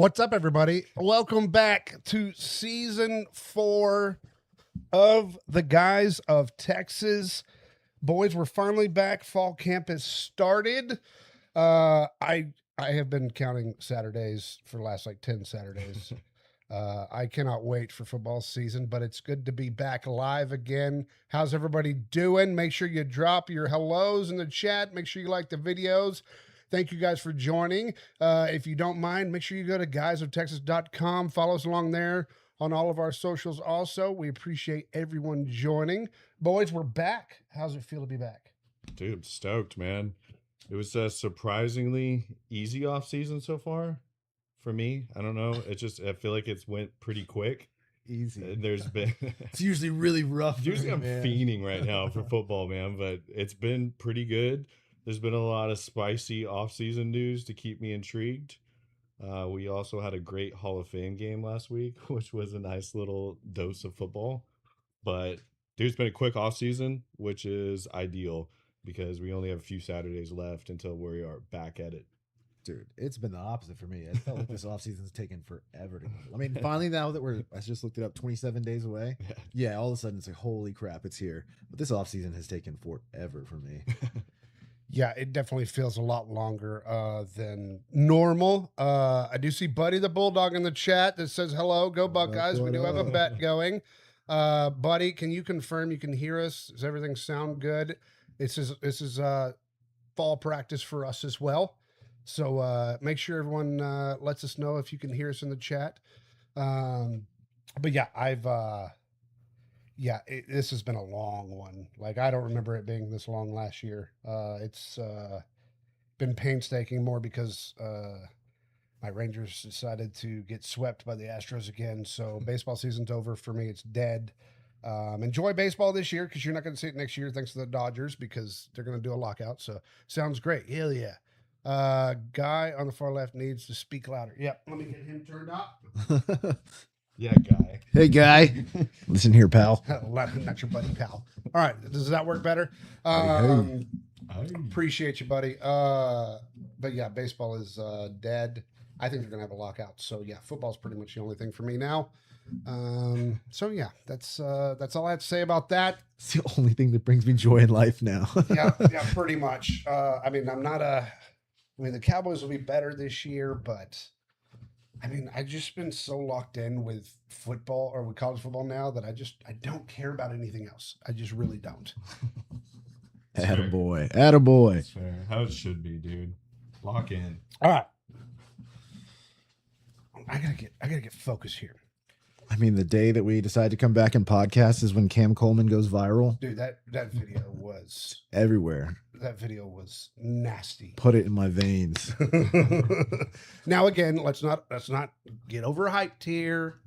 What's up, everybody? Welcome back to season 4 of the Guys of Texas. Boys, we're finally back. Fall camp has started. I have been counting Saturdays for the last 10 Saturdays. I cannot wait for football season, but it's good to be back live again. How's everybody doing? Make sure you drop your hellos in the chat. Make sure you like the videos. Thank you guys for joining. If you don't mind, make sure you go to guysoftexas.com. Follow us along there on all of our socials also. We appreciate everyone joining. Boys, we're back. How's it feel to be back? Dude, I'm stoked, man. It was a surprisingly easy off season so far for me. I don't know. I feel like it's went pretty quick. Easy. There's been It's usually really rough. usually I'm fiending right now for football, man, but it's been pretty good. There's been a lot of spicy off-season news to keep me intrigued. We also had a great Hall of Fame game last week, which was a nice little dose of football. But dude, it's been a quick off-season, which is ideal because we only have a few Saturdays left until we are back at it. Dude, it's been the opposite for me. It felt like this offseason's taken forever to go. I mean, finally now that I just looked it up, 27 days away. Yeah, all of a sudden it's like, holy crap, it's here. But this offseason has taken forever for me. Yeah, it definitely feels a lot longer than normal. I do see Buddy the Bulldog in the chat that says hello. Go Buckeyes. We do have a bet going. Buddy, can you confirm you can hear us? Does everything sound good? This is fall practice for us as well. So make sure everyone lets us know if you can hear us in the chat. But yeah, this has been a long one. I don't remember it being this long last year. It's been painstaking more because my Rangers decided to get swept by the Astros again. So baseball season's over for me. It's dead. Enjoy baseball this year because you're not going to see it next year thanks to the Dodgers because they're going to do a lockout. So sounds great. Hell yeah. Guy on the far left needs to speak louder. Yep. Let me get him turned up. Yeah, guy. Hey, guy. Listen here, pal. Not your buddy, pal. All right. Does that work better? Hey. Appreciate you, buddy. But yeah, baseball is dead. I think they're going to have a lockout. So yeah, football's pretty much the only thing for me now. So yeah, that's all I have to say about that. It's the only thing that brings me joy in life now. Yeah, pretty much. I mean, the Cowboys will be better this year, but I mean, I've just been so locked in with football or with college football now that I don't care about anything else. I just really don't. Attaboy. Attaboy. That's fair. How it should be, dude. Lock in. All right. I gotta get focused here. I mean, the day that we decide to come back and podcast is when Cam Coleman goes viral. Dude, that video was everywhere. That video was nasty. Put it in my veins. Now again, let's not get overhyped here.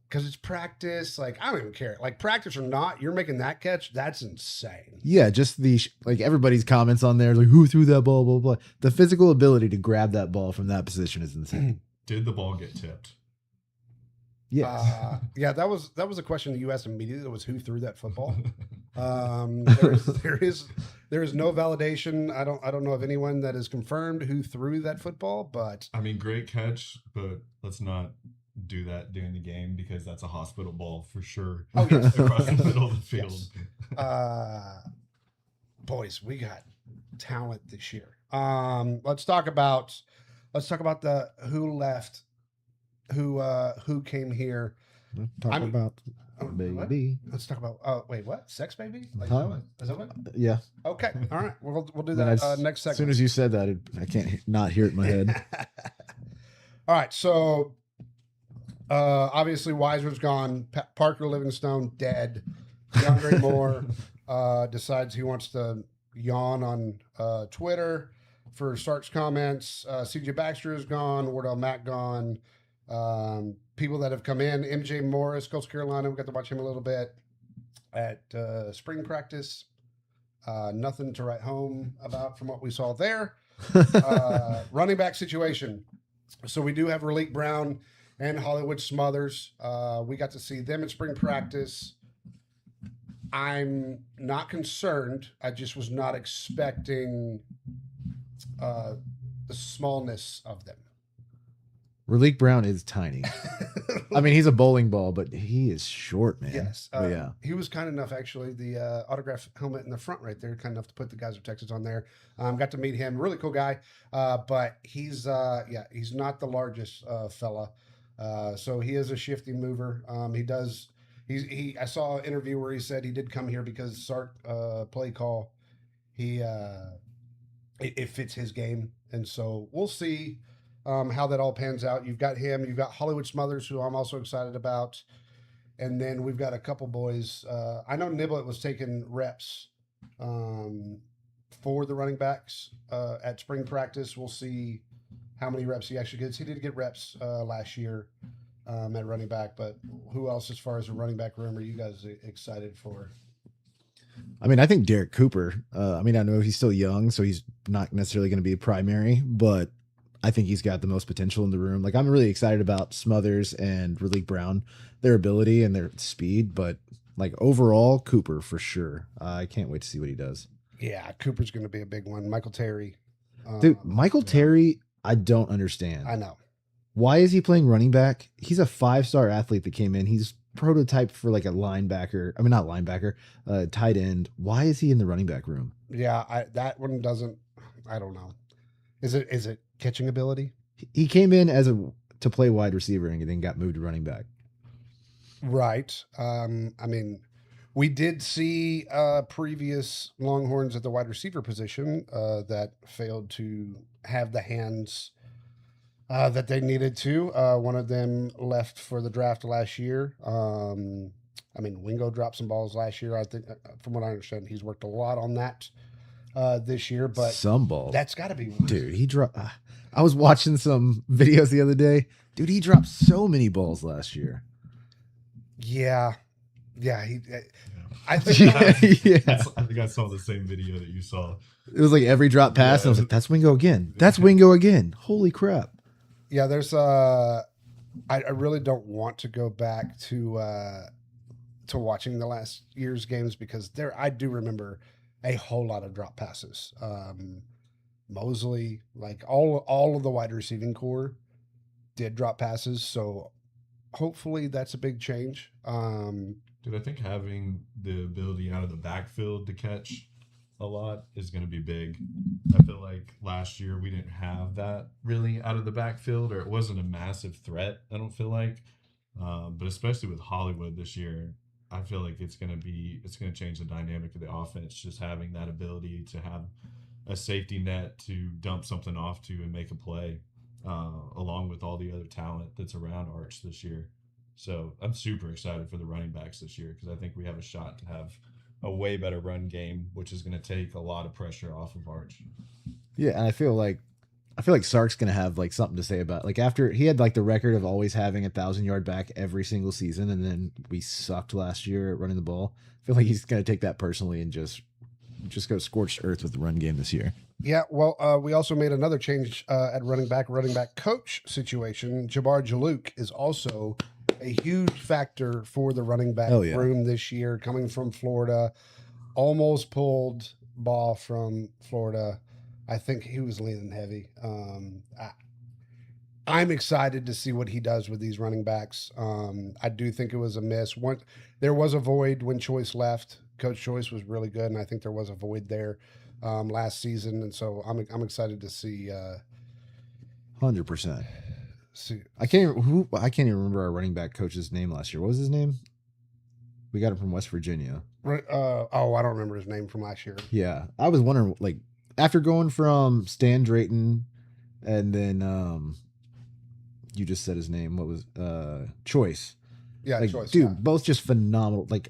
Because it's practice. I don't even care. Practice or not, you're making that catch. That's insane. Yeah, just everybody's comments on there, who threw that ball, blah, blah. The physical ability to grab that ball from that position is insane. Did the ball get tipped? Yes. Yeah, that was a question that you asked immediately. That was who threw that football. There is no validation. I don't know of anyone that has confirmed who threw that football, but I mean, great catch, but let's not do that during the game because that's a hospital ball for sure. Oh yes, across the middle of the field. Yes. Boys, we got talent this year. Let's talk about the who left. Who came here? About baby. What? Let's talk about. Wait, what? Sex baby? Is that what? Yeah. Okay. All right. We'll do that next segment. As soon as you said that, I can't not hear it in my head. All right. So, obviously, Weiser's gone. Parker Livingstone dead. DeAndre Moore decides he wants to yawn on Twitter for Stark's comments. CJ Baxter is gone. Wardell Mack gone. People that have come in, MJ Morris, Coastal Carolina, we got to watch him a little bit at spring practice. Nothing to write home about from what we saw there. Running back situation. So we do have Raleek Brown and Hollywood Smothers. We got to see them at spring practice. I'm not concerned. I just was not expecting the smallness of them. Raleek Brown is tiny. I mean, he's a bowling ball, but he is short, man. Yes. But yeah. He was kind enough, actually, the autograph helmet in the front right there, kind enough to put the Guys of Texas on there. Got to meet him. Really cool guy. But he's not the largest fella. So he is a shifty mover. I saw an interview where he said he did come here because Sark play call. It fits his game. And so we'll see how that all pans out. You've got him. You've got Hollywood Smothers, who I'm also excited about. And then we've got a couple boys. I know Niblett was taking reps for the running backs at spring practice. We'll see how many reps he actually gets. He did get reps last year at running back, but who else as far as the running back room are you guys excited for? I mean, I think Derek Cooper. I know he's still young, so he's not necessarily going to be a primary, but I think he's got the most potential in the room. Like, I'm really excited about Smothers and Raleek Brown, their ability and their speed, but like overall, Cooper for sure. I can't wait to see what he does. Yeah, Cooper's going to be a big one. Michael Terry. Dude, Michael Terry, I don't understand. I know. Why is he playing running back? He's a 5-star athlete that came in. He's prototyped for like a linebacker. I mean, not linebacker, tight end. Why is he in the running back room? Yeah, that one doesn't. I don't know. Is it catching ability? He came in to play wide receiver and then got moved to running back. Right. I mean, we did see previous Longhorns at the wide receiver position that failed to have the hands that they needed to. One of them left for the draft last year. Wingo dropped some balls last year. I think, from what I understand, he's worked a lot on that this year. But some balls. That's got to be, dude. He dropped. I was watching some videos the other day. Dude, he dropped so many balls last year. Yeah. I think I think I saw the same video that you saw. It was like every drop pass, and I was like, "That's Wingo again. That's Wingo again. Holy crap!" Yeah, there's I really don't want to go back to watching the last year's games because I do remember a whole lot of drop passes. Mosley, like all of the wide receiving core did drop passes, so hopefully that's a big change. Dude, I think having the ability out of the backfield to catch a lot is going to be big. I feel like last year we didn't have that really out of the backfield, or it wasn't a massive threat, I don't feel like. But especially with Hollywood this year, I feel like it's going to change the dynamic of the offense, just having that ability to have a safety net to dump something off to and make a play, along with all the other talent that's around Arch this year. So I'm super excited for the running backs this year because I think we have a shot to have a way better run game, which is going to take a lot of pressure off of Arch. Yeah, and I feel like Sark's gonna have like something to say about, like, after he had like the record of always having 1,000-yard back every single season, and then we sucked last year at running the ball. I feel like he's gonna take that personally and just go scorched earth with the run game this year. Yeah, well, we also made another change at running back coach situation. Jabbar Jalouk is also a huge factor for the running back room this year, coming from Florida. Almost pulled ball from Florida. I think he was leaning heavy. I'm excited to see what he does with these running backs. I do think it was a miss. There was a void when Choice left. Coach Choice was really good, and I think there was a void there last season. And so I'm excited to see. 100%. I can't even remember our running back coach's name last year. What was his name? We got him from West Virginia. I don't remember his name from last year. Yeah, I was wondering, like, after going from Stan Drayton, and then you just said his name. What was Choice? Yeah, like, Choice. Dude, yeah. both just phenomenal. Like,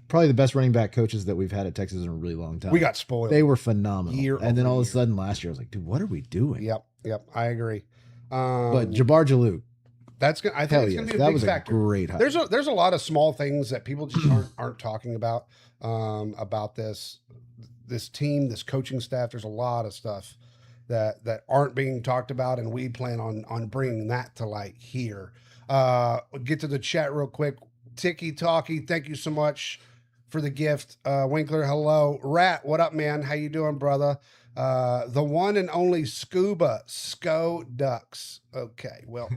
probably the best running back coaches that we've had at Texas in a really long time. We got spoiled. They were phenomenal. And then all of a year. sudden last year, I was like, dude, what are we doing? Yep. I agree. But Jabbar Jalouk, I think it's going to be a big factor. Great hire. There's a lot of small things that people just aren't talking about this team, this coaching staff. There's a lot of stuff that aren't being talked about, and we plan on bringing that to light here. Get to the chat real quick. Tiki Talkie, thank you so much for the gift. Winkler, hello. Rat, what up, man? How you doing, brother? The one and only Scuba Sco Ducks. Okay, well,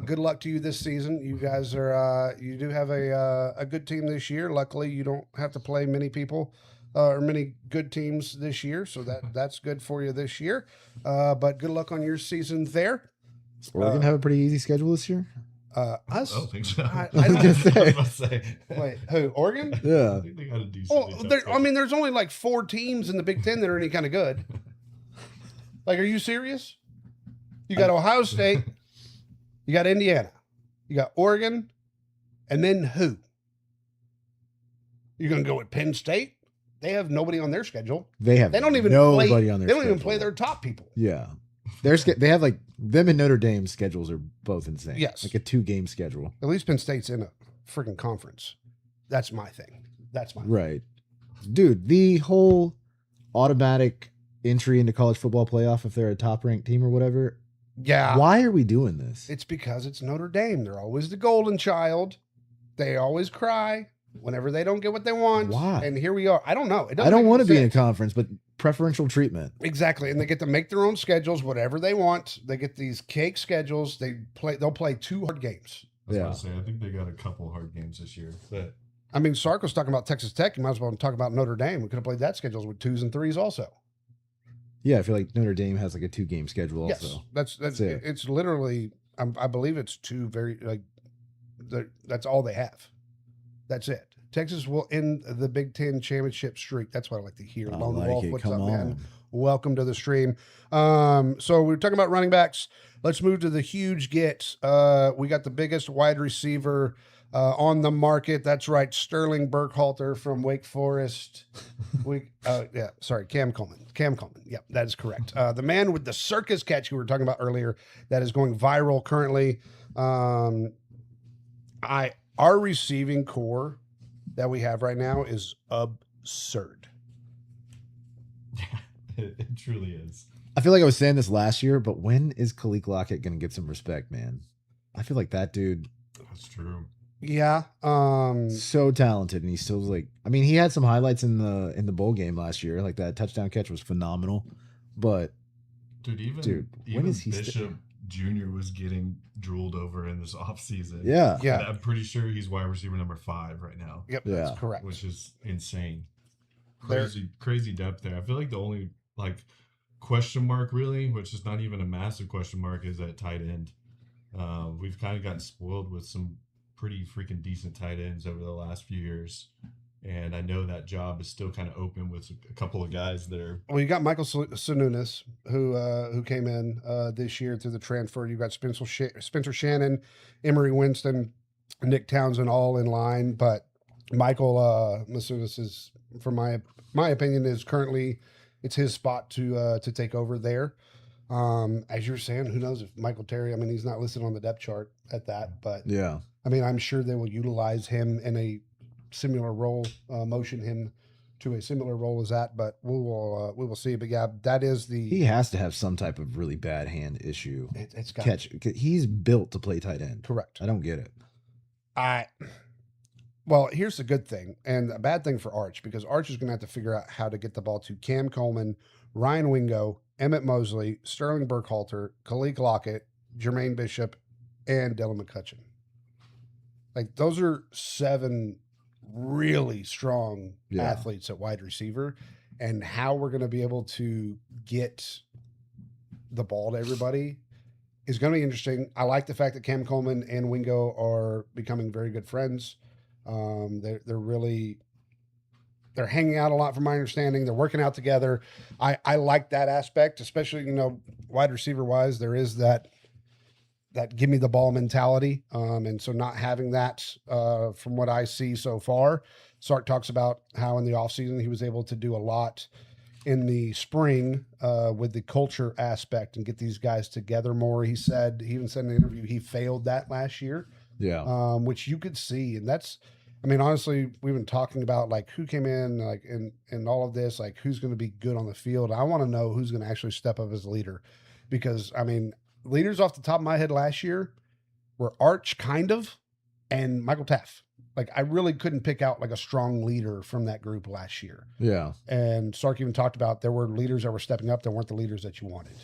good luck to you this season. You guys are you do have a good team this year. Luckily, you don't have to play many people or many good teams this year, so that's good for you this year. But good luck on your season there. Oregon have a pretty easy schedule this year. Us? I don't think so. I was don't- gonna say. I was about to say. Wait, who? Oregon? I Yeah. think they got a decent. Well, I mean, there's only like 4 teams in the Big Ten that are any kind of good. Like, are you serious? You got Ohio State, you got Indiana, you got Oregon, and then who? You're gonna go with Penn State? They have nobody on their schedule. They have They don't even nobody play. on their They don't even schedule. play their top people. Yeah. They have like them and Notre Dame schedules are both insane. Yes. Like a 2-game schedule. At least Penn State's in a freaking conference. That's my thing. That's my Right. Dude, the whole automatic entry into college football playoff if they're a top ranked team or whatever. Yeah. Why are we doing this? It's because it's Notre Dame. They're always the golden child. They always cry whenever they don't get what they want. Why? And here we are. I don't know. It doesn't I don't make want to any be in a sense. conference, but preferential treatment. Exactly. And they get to make their own schedules, whatever they want. They get these cake schedules. They'll play 2 hard games. I was Yeah. about to say, I think they got a couple hard games this year. But I mean, Sark was talking about Texas Tech. You might as well talk about Notre Dame. We could have played that schedules with 2s and 3s also. Yeah, I feel like Notre Dame has like a 2-game schedule Yes. also. That's it. it's literally I believe it's 2 very like that's all they have. That's it. Texas will end the Big Ten championship streak. That's what I like to hear. I Lone like Wolf, it. what's Come up, on. man? Welcome to the stream. So we were talking about running backs. Let's move to the huge get. We got the biggest wide receiver on the market. That's right, Sterling Burkhalter from Wake Forest. Cam Coleman. Cam Coleman. Yep, that is correct. The man with the circus catch you were talking about earlier that is going viral currently. Our receiving core that we have right now is absurd. it truly is. I feel like I was saying this last year, but when is Khalil Lockett going to get some respect, man? I feel like that dude That's true. Yeah. so talented, and he's still like. I mean, he had some highlights in the bowl game last year. Like that touchdown catch was phenomenal, but Dude, when even is he Bishop Jr. was getting drooled over in this offseason. yeah, Yeah. And I'm pretty sure he's wide receiver number 5 right now, Yep. Yeah. That's correct. which is insane. There- Crazy depth there. I feel like the only like question mark really, which is not even a massive question mark, is at tight end. We've kind of gotten spoiled with some pretty freaking decent tight ends over the last few years. And I know that job is still kind of open with a couple of guys that are. Well, you got Michael Sanunis, who came in this year through the transfer. You got Spencer Shannon, Emery Winston, Nick Townsend, all in line. But Michael Sanunis is, from my opinion, is currently it's his spot to take over there. As you're saying, who knows if Michael Terry? I mean, he's not listed on the depth chart at that, but yeah. I mean, I'm sure they will utilize him in a similar role, motion him to a similar role as that. But we will see. But yeah, that is He has to have some type of really bad hand issue. it's got Catch. He's built to play tight end. correct. I don't get it. Well, here's the good thing and a bad thing for Arch, because Arch is going to have to figure out how to get the ball to Cam Coleman, Ryan Wingo, Emmett Mosley, Sterling Burkhalter, Khalil Lockett, Jermaine Bishop, and Dylan McCutcheon. Like, those are 7 really strong Yeah. athletes at wide receiver, and how we're going to be able to get the ball to everybody is going to be interesting. I like the fact that Cam Coleman and Wingo are becoming very good friends. They're hanging out a lot from my understanding. They're working out together. I like that aspect, especially, wide receiver wise, there is that give me the ball mentality. And so not having that, from what I see so far, Sark talks about how in the offseason he was able to do a lot in the spring with the culture aspect and get these guys together more. He even said in the interview he failed that last year. Yeah. Which you could see. And honestly, we've been talking about like who came in, like in all of this, like who's going to be good on the field. I want to know who's going to actually step up as a leader, because leaders off the top of my head last year were Arch kind of, and Michael Taff. like I really couldn't pick out like a strong leader from that group last year. Yeah. And Sark even talked about there were leaders that were stepping up that weren't the leaders that you wanted.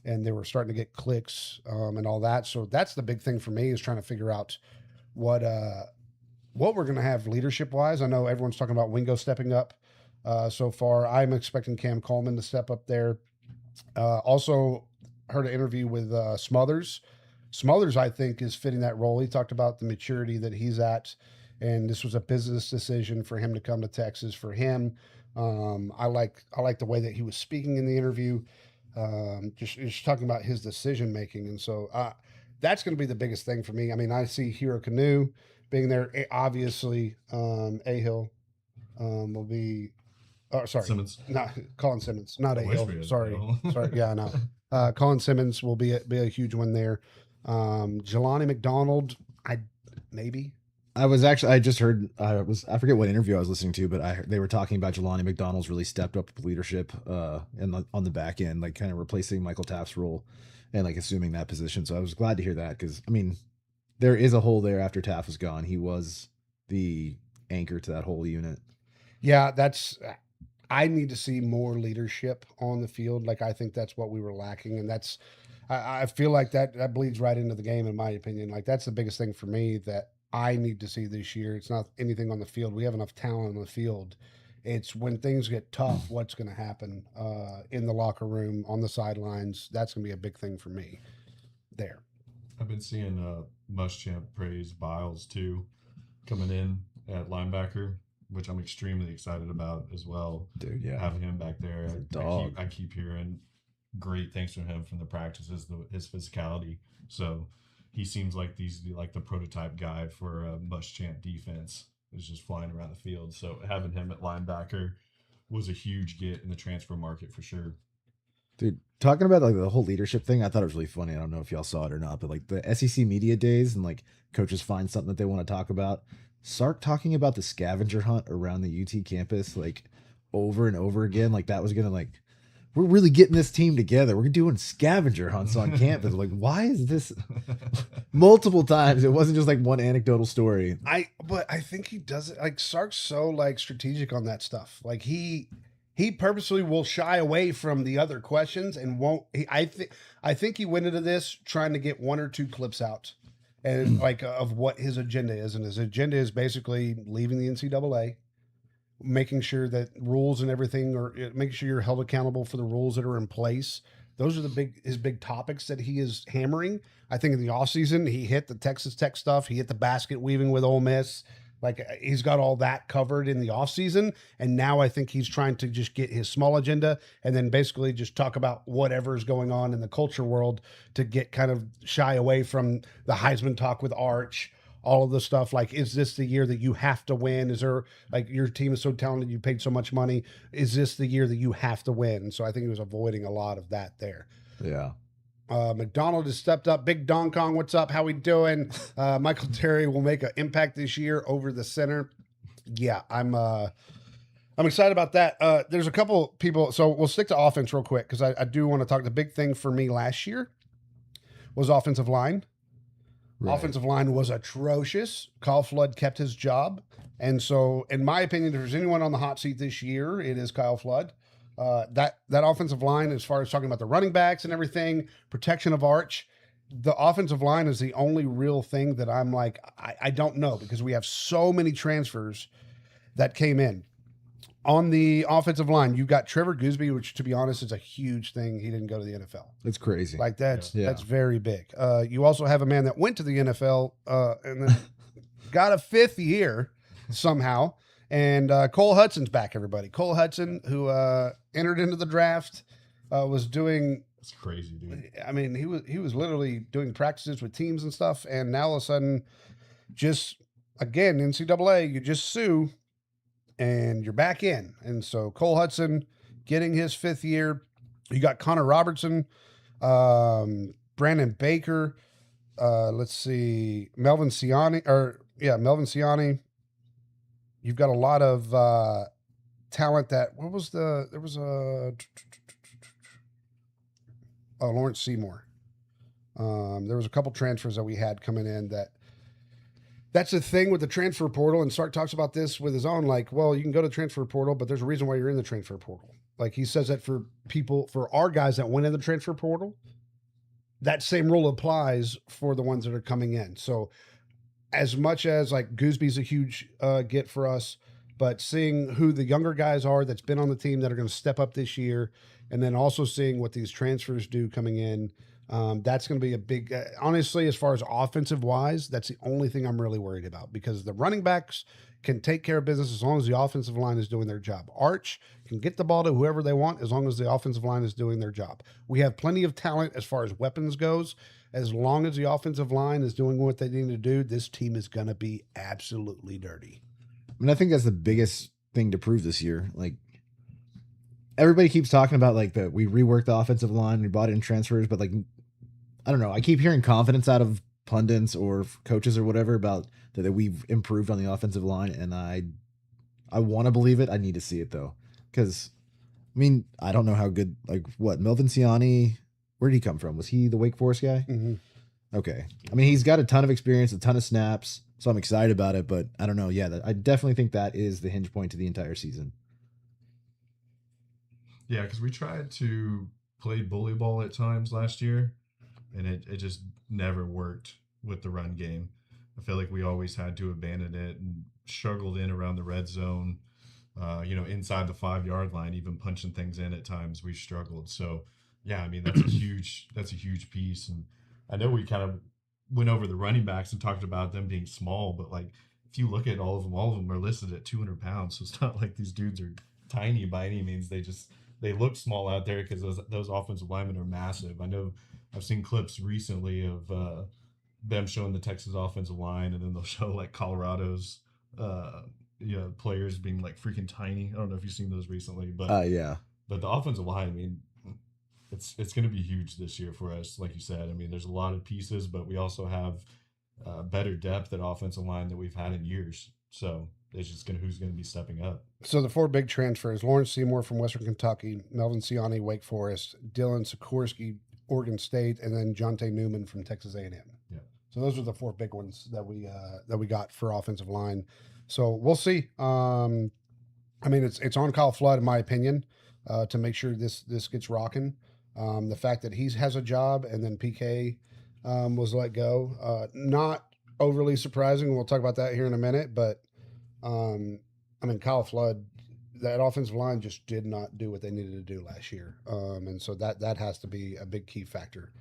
And they were starting to get clicks and all that. So that's the big thing for me is trying to figure out what we're going to have leadership wise. I know everyone's talking about Wingo stepping up so far. I'm expecting Cam Coleman to step up there. Also heard an interview with Smothers. Smothers, I think, is fitting that role. He talked about the maturity that he's at, and this was a business decision for him to come to Texas. For him, I like the way that he was speaking in the interview. Just talking about his decision making, and so that's going to be the biggest thing for me. I mean, I see Hero Canoe being there. Obviously, Ahill will be. Oh, sorry, Simmons. not Colin Simmons, not I wish Ahill. we had Sorry, Ahill. sorry. Yeah, I know. Colin Simmons will be a huge one there. Jelani McDonald, maybe. I just heard, I forget what interview I was listening to, but they were talking about Jelani McDonald's really stepped up with leadership on the back end, like kind of replacing Michael Taft's role and like assuming that position. So I was glad to hear that because, I mean, there is a hole there after Taft was gone. He was the anchor to that whole unit. Yeah, I need to see more leadership on the field. Like, I think that's what we were lacking. And I feel like that bleeds right into the game, in my opinion. Like, that's the biggest thing for me that I need to see this year. It's not anything on the field. We have enough talent on the field. It's when things get tough, what's going to happen in the locker room, on the sidelines. That's going to be a big thing for me there. I've been seeing Muschamp praise Biles too, coming in at linebacker, which I'm extremely excited about as well. Dude, yeah. Having him back there. He's a dog. I keep hearing great things from him from the practices, his physicality. So he seems like the prototype guy for a Muschamp defense. Is just flying around the field. So having him at linebacker was a huge get in the transfer market for sure. Dude, talking about like the whole leadership thing, I thought it was really funny. I don't know if y'all saw it or not, but like the SEC media days and like coaches find something that they want to talk about. Sark talking about the scavenger hunt around the UT campus like over and over again, like that was gonna like we're really getting this team together. We're doing scavenger hunts on campus. Like, why is this multiple times? It wasn't just like one anecdotal story. But I think he does it like Sark's so like strategic on that stuff. Like he purposely will shy away from the other questions and won't. I think he went into this trying to get one or two clips out, and like of what his agenda is, and his agenda is basically leaving the NCAA, making sure that rules and everything are making sure you're held accountable for the rules that are in place. Those are his big topics that he is hammering. I think in the offseason, he hit the Texas Tech stuff. He hit the basket weaving with Ole Miss. Like he's got all that covered in the offseason. And now I think he's trying to just get his small agenda and then basically just talk about whatever's going on in the culture world to get kind of shy away from the Heisman talk with Arch. All of the stuff like, is this the year that you have to win? Is there like your team is so talented, you paid so much money? Is this the year that you have to win? So I think he was avoiding a lot of that there. Yeah. McDonald has stepped up. Big Don Kong, what's up? How we doing? Michael Terry will make an impact this year over the center. Yeah, I'm excited about that. There's a couple people, so we'll stick to offense real quick because I do want to talk. The big thing for me last year was offensive line. Right. Offensive line was atrocious. Kyle Flood kept his job. And so, in my opinion, if there's anyone on the hot seat this year, it is Kyle Flood. That offensive line, as far as talking about the running backs and everything, protection of Arch, the offensive line is the only real thing that I'm like, I don't know, because we have so many transfers that came in. On the offensive line, you got Trevor Gooseby, which, to be honest, is a huge thing. He didn't go to the NFL. It's crazy. Like, that's very big. You also have a man that went to the NFL and then got a fifth year somehow. And Cole Hudson's back, everybody. Cole Hudson, who entered into the draft, was doing... That's crazy, dude. I mean, he was literally doing practices with teams and stuff. And now all of a sudden, just, again, NCAA, you just sue... and you're back in. And so Cole Hudson getting his fifth year. You got Connor Robertson, Brandon Baker. Let's see, Melvin Siani. You've got a lot of talent that, Lawrence Seymour. There was a couple transfers that we had coming in that that's the thing with the transfer portal, and Sark talks about this with his own, like, well, you can go to the transfer portal, but there's a reason why you're in the transfer portal. Like he says that for people, for our guys that went in the transfer portal, that same rule applies for the ones that are coming in. So as much as like Goosby's a huge get for us, but seeing who the younger guys are that's been on the team that are going to step up this year, and then also seeing what these transfers do coming in, that's going to be a big, honestly, as far as offensive wise, that's the only thing I'm really worried about, because the running backs can take care of business as long as the offensive line is doing their job. Arch can get the ball to whoever they want as long as the offensive line is doing their job. We have plenty of talent as far as weapons goes. As long as the offensive line is doing what they need to do, this team is going to be absolutely dirty. I mean, I think that's the biggest thing to prove this year. Like, everybody keeps talking about like that we reworked the offensive line, we brought in transfers, but like, I don't know. I keep hearing confidence out of pundits or coaches or whatever about that we've improved on the offensive line, and I want to believe it. I need to see it though, because I mean, I don't know how good. Like, what Melvin Ciani? Where did he come from? Was he the Wake Forest guy? Mm-hmm. Okay. I mean, he's got a ton of experience, a ton of snaps, so I'm excited about it. But I don't know. Yeah, I definitely think that is the hinge point to the entire season. Yeah, because we tried to play bully ball at times last year, and it just never worked with the run game. I feel like we always had to abandon it and struggled in around the red zone, inside the 5-yard line, even punching things in at times. We struggled. So, yeah, I mean, that's a huge piece. And I know we kind of went over the running backs and talked about them being small, but like if you look at all of them are listed at 200 pounds. So it's not like these dudes are tiny by any means. They look small out there because those offensive linemen are massive. I know I've seen clips recently of them showing the Texas offensive line, and then they'll show like Colorado's players being like freaking tiny. I don't know if you've seen those recently, but yeah. But the offensive line, I mean, it's going to be huge this year for us. Like you said, I mean, there's a lot of pieces, but we also have better depth at offensive line than we've had in years. So it's just who's going to be stepping up. So the 4 big transfers: Lawrence Seymour from Western Kentucky, Melvin Ciani, Wake Forest, Dylan Sikorsky, Oregon State, and then Jonte Newman from Texas A&M. Yeah. So those are the 4 big ones that we got for offensive line. So we'll see. I mean, it's on Kyle Flood, in my opinion, to make sure this gets rocking. The fact that he has a job and then PK was let go, not overly surprising. We'll talk about that here in a minute, but I mean, Kyle Flood, that offensive line just did not do what they needed to do last year, and so that has to be a big key factor.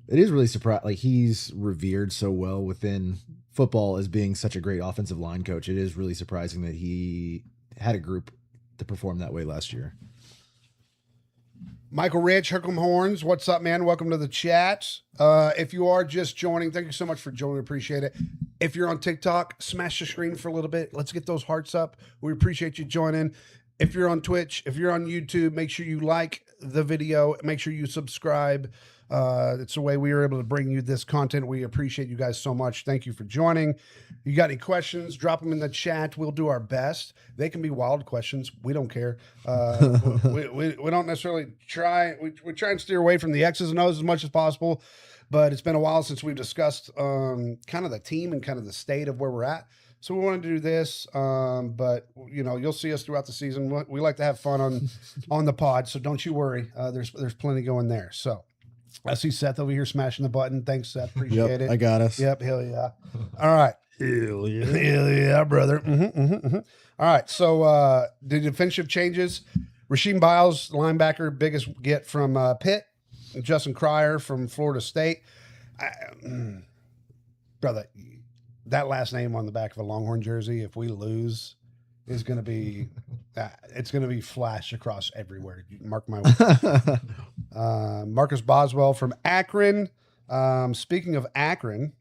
It is really surprising. Like, he's revered so well within football as being such a great offensive line coach. It is really surprising that he had a group to perform that way last year. Michael Rich, Hook'em Horns, what's up, man? Welcome to the chat. If you are just joining, thank you so much for joining. Appreciate it. If you're on TikTok, smash the screen for a little bit. Let's get those hearts up. We appreciate you joining. If you're on Twitch, if you're on YouTube, make sure you like the video. Make sure you subscribe. It's the way we are able to bring you this content. We appreciate you guys so much. Thank you for joining. You got any questions, drop them in the chat. We'll do our best. They can be wild questions. We don't care. We don't necessarily try. We try and steer away from the X's and O's as much as possible, but it's been a while since we've discussed kind of the team and kind of the state of where we're at. So we wanted to do this, but you'll see us throughout the season. We like to have fun on the pod, so don't you worry. There's plenty going there. So I see Seth over here smashing the button. Thanks, Seth. Appreciate it. I got us. Yep. Hell yeah. All right. Hell yeah, brother. All right. So the defensive changes: Rasheem Biles, linebacker, biggest get from Pitt. Justin Cryer from Florida State. Brother, that last name on the back of a Longhorn jersey, if we lose, is going to be it's going to be flashed across everywhere. Mark my words. Marcus Boswell from Akron. Speaking of Akron,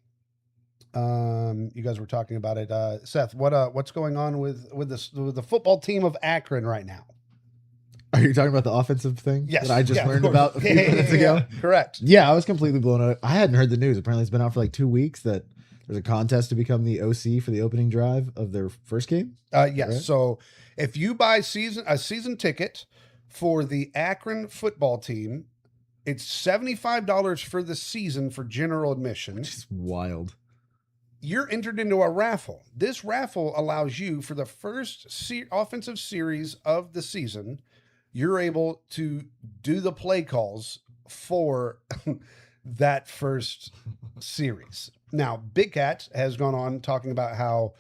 you guys were talking about it. Seth, what's going on with the football team of Akron right now? Are you talking about the offensive thing? Yes. That I just learned about a few minutes ago? Correct. Yeah, I was completely blown out. I hadn't heard the news. Apparently it's been out for like 2 weeks that there's a contest to become the OC for the opening drive of their first game. Yes. Right? So if you buy a season ticket for the Akron football team, it's $75 for the season for general admission. Which is wild. you're entered into a raffle. This raffle allows you, for the first offensive series of the season, you're able to do the play calls for that first series. Now, Big Cat has gone on talking about how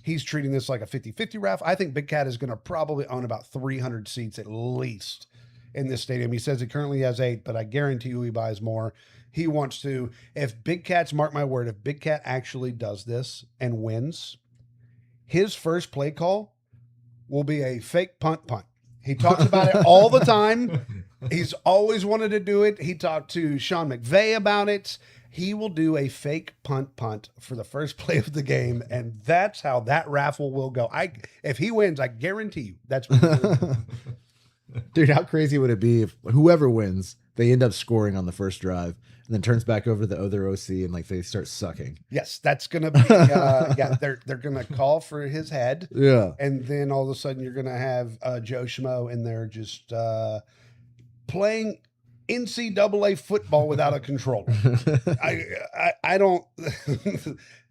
he's treating this like a 50-50 raffle. I think Big Cat is going to probably own about 300 seats at least in this stadium. He says he currently has 8, but I guarantee you he buys more. He wants to. If Big Cat's, mark my word, if Big Cat actually does this and wins, his first play call will be a fake punt. He talks about it all the time. He's always wanted to do it. He talked to Sean McVay about it. He will do a fake punt for the first play of the game, and that's how that raffle will go. If he wins, I guarantee you that's what he'll do. Dude, how crazy would it be if whoever wins, they end up scoring on the first drive and then turns back over to the other OC and like they start sucking? Yes, that's gonna be they're gonna call for his head. Yeah. And then all of a sudden you're gonna have Joe Schmo in there just playing NCAA football without a controller. I don't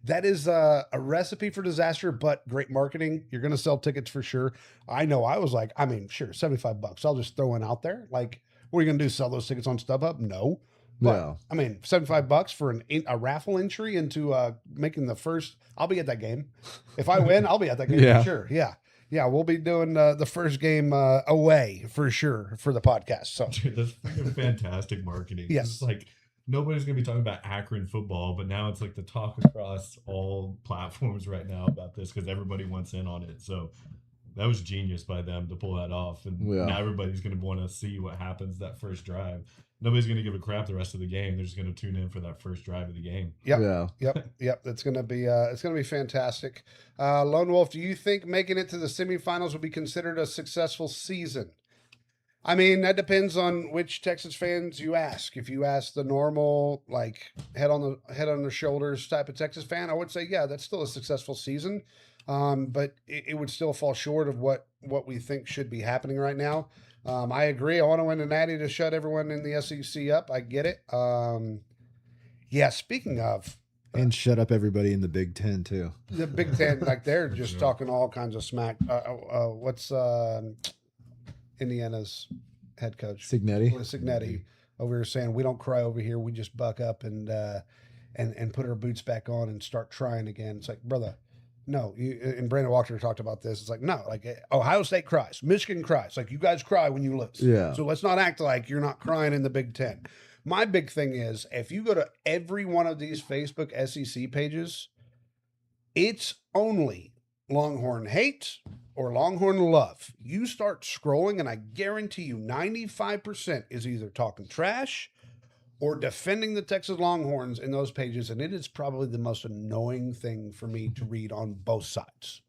that is a recipe for disaster, but great marketing. You're gonna sell tickets for sure. I know I was like, I mean, sure, $75. I'll just throw one out there. Like, what are you gonna do? Sell those tickets on StubHub? No. But, No. I mean, $75 for a raffle entry into making the first. I'll be at that game. If I win, I'll be at that game Yeah. for sure. Yeah, we'll be doing the first game away for sure for the podcast. So Dude, that's freaking fantastic marketing. Yes. It's like nobody's gonna be talking about Akron football, but now it's like the talk across all platforms right now about this because everybody wants in on it. So that was genius by them to pull that off. And Yeah. now everybody's gonna want to see what happens that first drive. Nobody's gonna give a crap the rest of the game. They're just gonna tune in for that first drive of the game. Yep. Yeah. Yep. It's gonna be fantastic. Lone Wolf, do you think making it to the semifinals would be considered a successful season? I mean, that depends on which Texas fans you ask. If you ask the normal, like head on the shoulders type of Texas fan, I would say, yeah, that's still a successful season. But it would still fall short of what we think should be happening right now. I agree. I want to win the Natty to shut everyone in the SEC up. I get it. Yeah. Speaking of And shut up everybody in the Big Ten too. the Big Ten, like they're just Sure. talking all kinds of smack. What's Indiana's head coach? Signetti. Signetti over here saying we don't cry over here. We just buck up and put our boots back on and start trying again. It's like, brother, no. And Brandon Walker talked about this. It's like, no, like Ohio State cries, Michigan cries. Like you guys cry when you lose. Yeah. So let's not act like you're not crying in the Big Ten. My big thing is if you go to every one of these Facebook SEC pages, it's only Longhorn hate or Longhorn love. You start scrolling, and I guarantee you 95% is either talking trash or defending the Texas Longhorns in those pages. And it is probably the most annoying thing for me to read on both sides.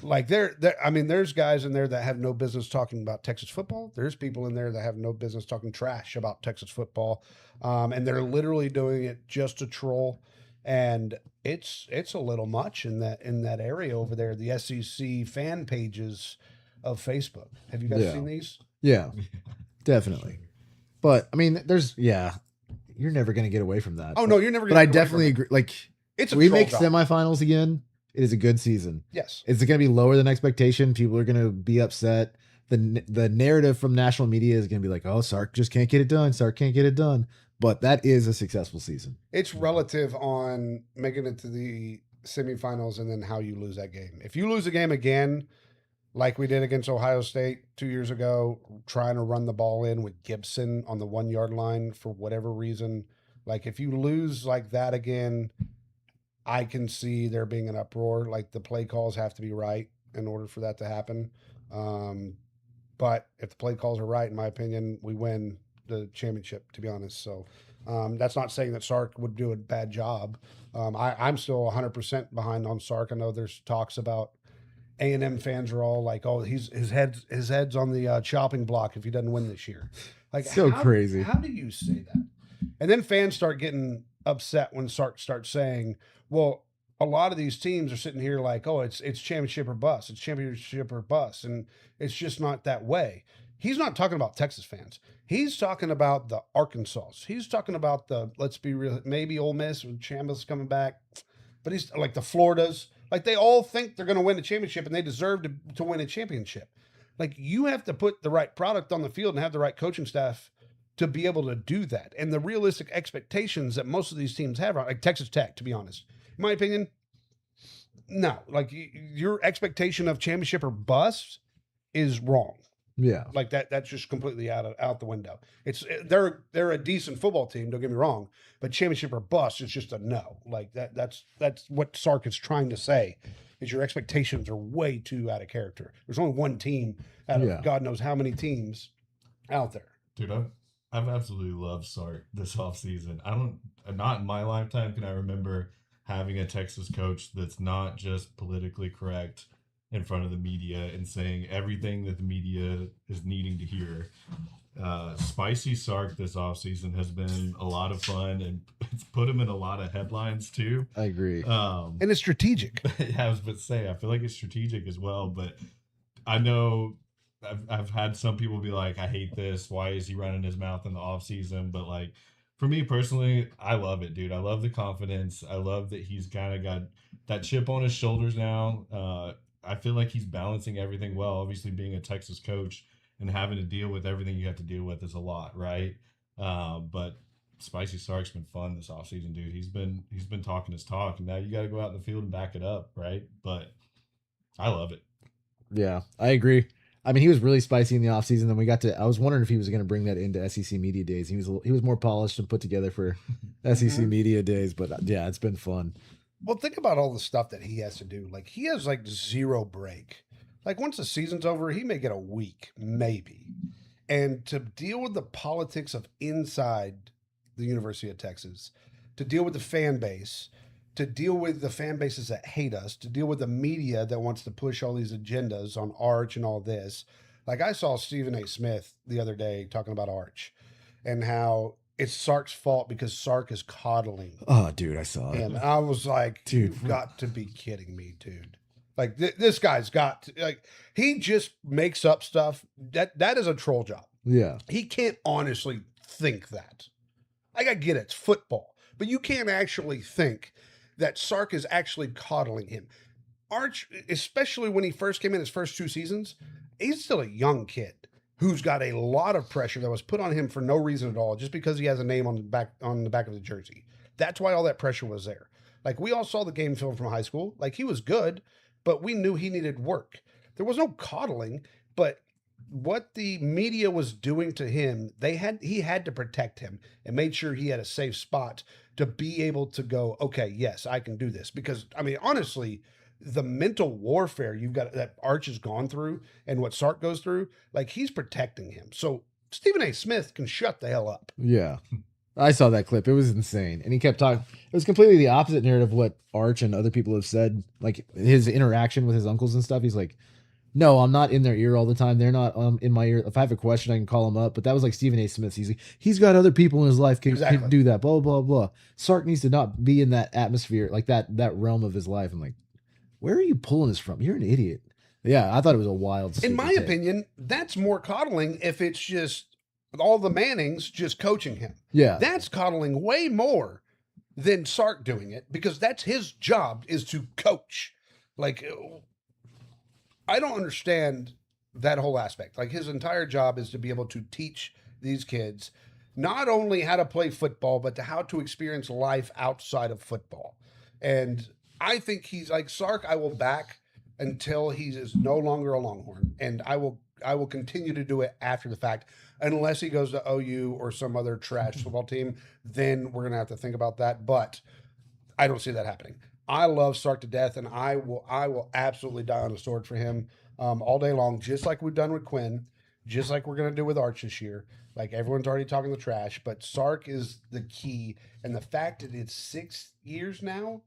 Like I mean, there's guys in there that have no business talking about Texas football. There's people in there that have no business talking trash about Texas football. And they're literally doing it just to troll. And it's a little much in that area over there, the SEC fan pages of Facebook. Have you guys Yeah. seen these? Yeah, definitely. But I mean, you're never going to get away from that. Oh no, you're never But gonna I get away from definitely it. agree. Like, It's a we troll make job. semifinals again. It is a good season. Yes. It's going to be lower than expectation. People are going to be upset. The narrative from national media is going to be like, oh, Sark just can't get it done. Sark can't get it done. But that is a successful season. It's relative on making it to the semifinals and then how you lose that game. If you lose a game again, like we did against Ohio State 2 years ago, trying to run the ball in with Gibson on the 1 yard line for whatever reason, like if you lose like that again, I can see there being an uproar. Like the play calls have to be right in order for that to happen. But if the play calls are right, in my opinion, we win the championship, to be honest. So that's not saying that Sark would do a bad job. I'm still 100% behind on Sark. I know there's talks about A&M fans are all like, oh, his head's on the chopping block if he doesn't win this year. Like So crazy. How do you say that? And then fans start getting upset when Sark starts saying, well, a lot of these teams are sitting here like, oh, it's championship or bust. It's championship or bust. And it's just not that way. He's not talking about Texas fans. He's talking about the Arkansas. He's talking about the, let's be real, maybe Ole Miss with Chambliss coming back. but he's like the Floridas. Like they all think they're going to win a championship and they deserve to win a championship. Like you have to put the right product on the field and have the right coaching staff to be able to do that. And the realistic expectations that most of these teams have, like Texas Tech, to be honest, in my opinion, no. Like your expectation of championship or bust is wrong. Yeah. Like that's just completely out the window. They're a decent football team, don't get me wrong, but championship or bust is just a no. Like that's what Sark is trying to say. Is your expectations are way too out of character. There's only one team out of God knows how many teams out there. Dude, I've absolutely loved Sark this offseason. Not in my lifetime can I remember having a Texas coach that's not just politically correct in front of the media and saying everything that the media is needing to hear. Spicy Sark this offseason has been a lot of fun, and it's put him in a lot of headlines too. I agree. And it's strategic. I was about to say, I feel like it's strategic as well, but I know I've had some people be like, I hate this. Why is he running his mouth in the offseason? But like, for me personally, I love it, dude. I love the confidence. I love that he's kind of got that chip on his shoulders now. I feel like he's balancing everything well. Obviously, being a Texas coach and having to deal with everything you have to deal with is a lot, right? But Spicy Sark's been fun this offseason, dude. He's been talking his talk, and now you got to go out in the field and back it up, right? But I love it. Yeah, I agree. I mean, he was really spicy in the offseason. Then I was wondering if he was going to bring that into SEC Media Days. He was more polished and put together for SEC Media Days, but yeah, it's been fun. Well, think about all the stuff that he has to do. Like he has like zero break. Like once the season's over, he may get a week, maybe. And to deal with the politics of inside the University of Texas, to deal with the fan base, to deal with the fan bases that hate us, to deal with the media that wants to push all these agendas on Arch and all this. Like I saw Stephen A. Smith the other day talking about Arch and how it's Sark's fault because Sark is coddling. Oh, dude, I saw it. And I was like, Dude. You've got to be kidding me, dude. Like this guy's got to, like, he just makes up stuff. That is a troll job. Yeah. He can't honestly think that. Like I get it, it's football, but you can't actually think that Sark is actually coddling him. Arch, especially when he first came in his first 2 seasons, he's still a young kid who's got a lot of pressure that was put on him for no reason at all, just because he has a name on the back of the jersey. That's why all that pressure was there. Like we all saw the game film from high school. Like he was good, but we knew he needed work. There was no coddling, but what the media was doing to him, he had to protect him and made sure he had a safe spot to be able to go, okay, yes, I can do this. Because I mean, honestly, the mental warfare you've got that Arch has gone through and what Sark goes through, like he's protecting him. So Stephen A. Smith can shut the hell up. Yeah. I saw that clip. It was insane. And he kept talking. It was completely the opposite narrative of what Arch and other people have said. Like his interaction with his uncles and stuff. He's like, no, I'm not in their ear all the time. They're not in my ear. If I have a question, I can call them up. But that was like Stephen A. Smith. He's like, he's got other people in his life can do that. Blah, blah, blah. Sark needs to not be in that atmosphere, like that realm of his life. I'm like, where are you pulling this from? You're an idiot. Yeah, I thought it was a wild. In my opinion, that's more coddling if it's just all the Mannings just coaching him. Yeah. That's coddling way more than Sark doing it because that's his job is to coach. Like, I don't understand that whole aspect. Like his entire job is to be able to teach these kids not only how to play football, but to how to experience life outside of football. And I think he's like Sark. I will back until he is no longer a Longhorn, and I will continue to do it after the fact, unless he goes to OU or some other trash football team. Then we're gonna have to think about that. But I don't see that happening. I love Sark to death, and I will absolutely die on a sword for him all day long, just like we've done with Quinn, just like we're gonna do with Arch this year. Like everyone's already talking the trash, but Sark is the key, and the fact that it's 6 years now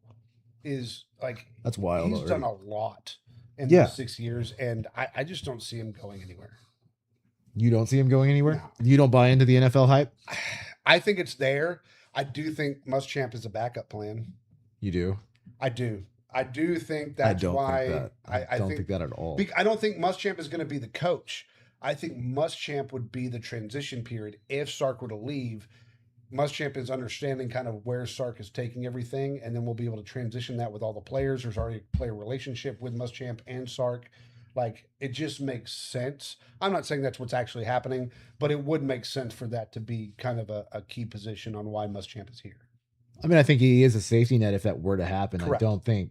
is like that's wild. He's done a lot in those 6 years, and I just don't see him going anywhere. You don't see him going anywhere? No. You don't buy into the NFL hype? I think it's there. I do think Muschamp is a backup plan. You do? I do. I do think that's why. I don't think that at all. I don't think Muschamp is going to be the coach. I think Muschamp would be the transition period if Sark were to leave. Muschamp is understanding kind of where Sark is taking everything, and then we'll be able to transition that with all the players. There's already a player relationship with Muschamp and Sark. Like, it just makes sense. I'm not saying that's what's actually happening, but it would make sense for that to be kind of a key position on why Muschamp is here. I mean, I think he is a safety net if that were to happen. Correct. I don't think.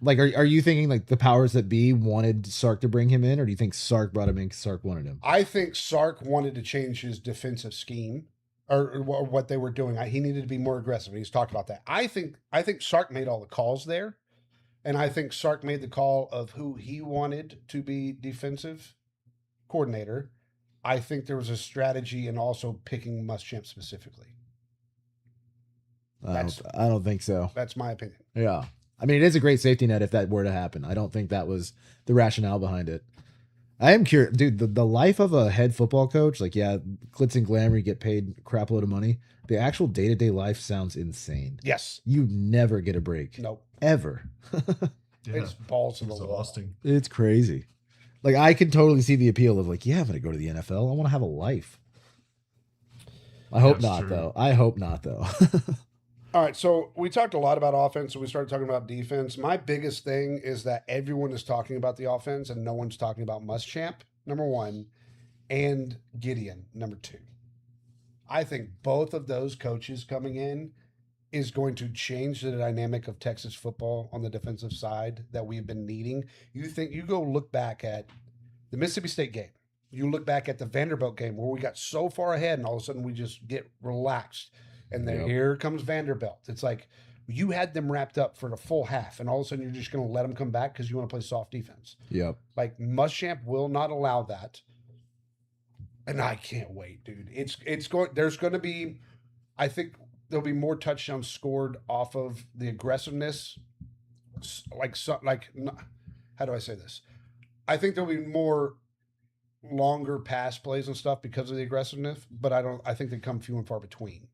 Like, are you thinking like the powers that be wanted Sark to bring him in, or do you think Sark brought him in because Sark wanted him? I think Sark wanted to change his defensive scheme or what they were doing. He needed to be more aggressive. He's talked about that. I think Sark made all the calls there, and I think Sark made the call of who he wanted to be defensive coordinator. I think there was a strategy in also picking Muschamp specifically. I don't think so. That's my opinion. Yeah. I mean, it is a great safety net if that were to happen. I don't think that was the rationale behind it. I am curious, dude, the life of a head football coach, like, yeah, glitz and glamour, you get paid a crap load of money. The actual day-to-day life sounds insane. Yes. You never get a break. Nope. Ever. It's balls to the wall. Exhausting. It's crazy. Like, I could totally see the appeal of, like, yeah, I'm going to go to the NFL. I want to have a life. I hope That's not, true. though. I hope not, though. All right, so we talked a lot about offense, so we started talking about defense. My biggest thing is that everyone is talking about the offense and no one's talking about Muschamp, number one, and Gideon, number two. I think both of those coaches coming in is going to change the dynamic of Texas football on the defensive side that we've been needing. You go look back at the Mississippi State game. You look back at the Vanderbilt game where we got so far ahead and all of a sudden we just get relaxed. And then here comes Vanderbilt. It's like you had them wrapped up for the full half, and all of a sudden you're just going to let them come back because you want to play soft defense. Yep. Like, Muschamp will not allow that, and I can't wait, dude. It's going. There's going to be, I think there'll be more touchdowns scored off of the aggressiveness. How do I say this? I think there'll be more longer pass plays and stuff because of the aggressiveness, but I think they come few and far between.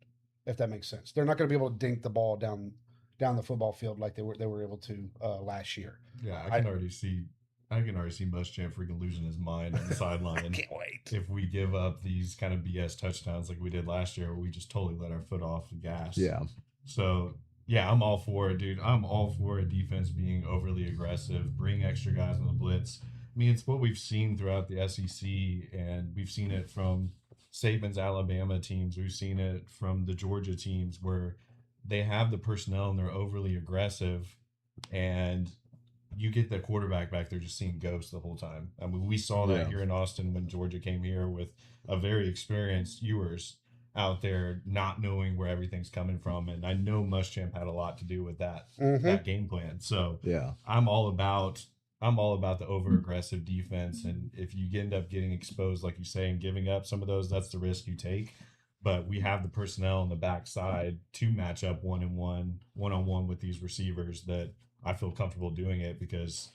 If that makes sense, they're not going to be able to dink the ball down the football field like they were able to last year. Yeah, I can already see Muschamp freaking losing his mind on the sideline. Can't wait. If we give up these kind of BS touchdowns like we did last year, where we just totally let our foot off the gas. Yeah. So yeah, I'm all for it, dude. I'm all for a defense being overly aggressive, bring extra guys on the blitz. I mean, it's what we've seen throughout the SEC, and we've seen it from Saban's Alabama teams. We've seen it from the Georgia teams where they have the personnel and they're overly aggressive, and you get the quarterback back there just seeing ghosts the whole time. I mean, we saw that here in Austin when Georgia came here with a very experienced Ewers out there not knowing where everything's coming from. And I know Muschamp had a lot to do with that game plan. So yeah, I'm all about the over aggressive defense. And if you end up getting exposed, like you say, and giving up some of those, that's the risk you take. But we have the personnel on the backside to match up one-on-one with these receivers that I feel comfortable doing it, because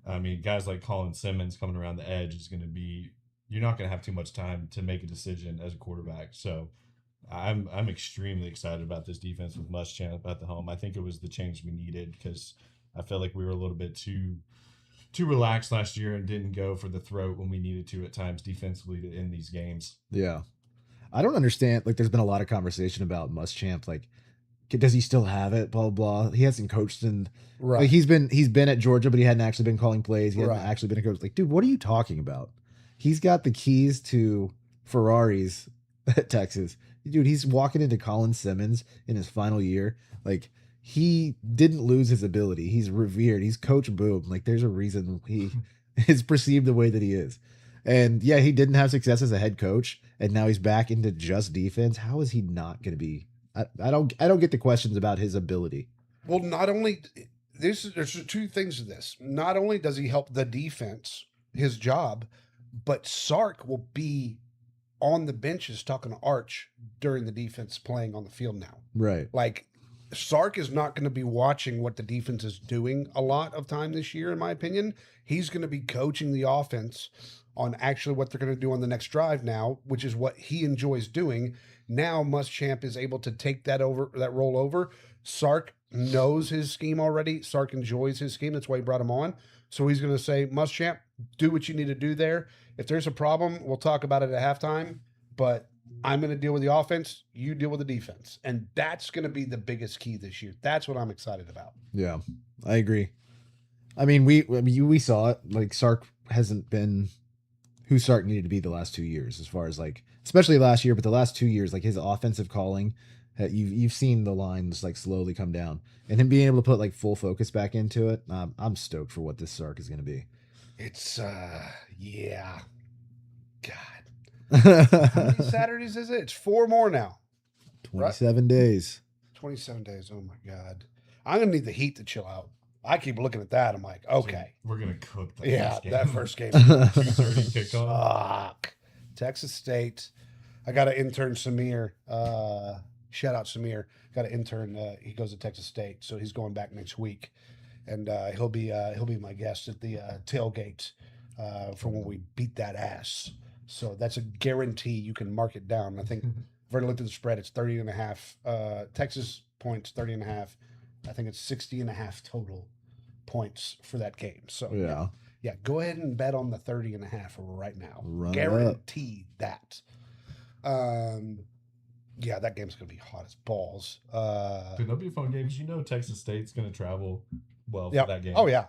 I mean, guys like Colin Simmons coming around the edge is going to be, you're not going to have too much time to make a decision as a quarterback. So I'm extremely excited about this defense with Muschamp at the helm. I think it was the change we needed, because I felt like we were a little bit too relaxed last year and didn't go for the throat when we needed to at times defensively to end these games. Yeah. I don't understand. Like, there's been a lot of conversation about Muschamp. Like, does he still have it? Blah, blah, blah. He hasn't coached in, Right. like, he's been at Georgia, but he hadn't actually been calling plays. He hadn't Right. actually been a coach. Like, dude, what are you talking about? He's got the keys to Ferraris at Texas. Dude, he's walking into Colin Simmons in his final year. Like, he didn't lose his ability. He's revered. He's Coach Boom. Like, there's a reason he is perceived the way that he is. And yeah, he didn't have success as a head coach, and now he's back into just defense. How is he not going to be? I don't get the questions about his ability. Well, not only there's two things to this. Not only does he help the defense, his job, but Sark will be on the benches talking to Arch during the defense playing on the field now. Right. Like, Sark is not going to be watching what the defense is doing a lot of time this year, in my opinion. He's going to be coaching the offense on actually what they're going to do on the next drive now, which is what he enjoys doing. Now Muschamp is able to take that role over. Sark knows his scheme already. Sark enjoys his scheme. That's why he brought him on. So he's going to say, Muschamp, do what you need to do there. If there's a problem, we'll talk about it at halftime. But I'm going to deal with the offense. You deal with the defense. And that's going to be the biggest key this year. That's what I'm excited about. Yeah, I agree. I mean, we saw it. Like Sark hasn't been who Sark needed to be the last 2 years, as far as like, especially last year, but the last 2 years, like his offensive calling, you've seen the lines like slowly come down, and him being able to put like full focus back into it. I'm stoked for what this Sark is going to be. It's yeah. God. How many Saturdays is it? It's 4 more now. 27 days. 27 days. Oh my God. I'm gonna need the heat to chill out. I keep looking at that. I'm like, okay. We're gonna cook that. Yeah, first game. that first game. 2:30 kickoff. Fuck. Texas State. I got an intern, Samir. Shout out Samir. Got an intern. He goes to Texas State, so he's going back next week, and he'll be my guest at the tailgate for when we beat that ass. So that's a guarantee. You can mark it down. I think I've already looked at the spread. It's 30.5. Texas points 30.5. I think it's 60.5 total points for that game. So yeah, go ahead and bet on the 30.5 right now. Run Guarantee that. Yeah, that game's gonna be hot as balls. Dude, that'll be a fun game. 'Cause you know Texas State's gonna travel well for Yep. that game. Oh yeah.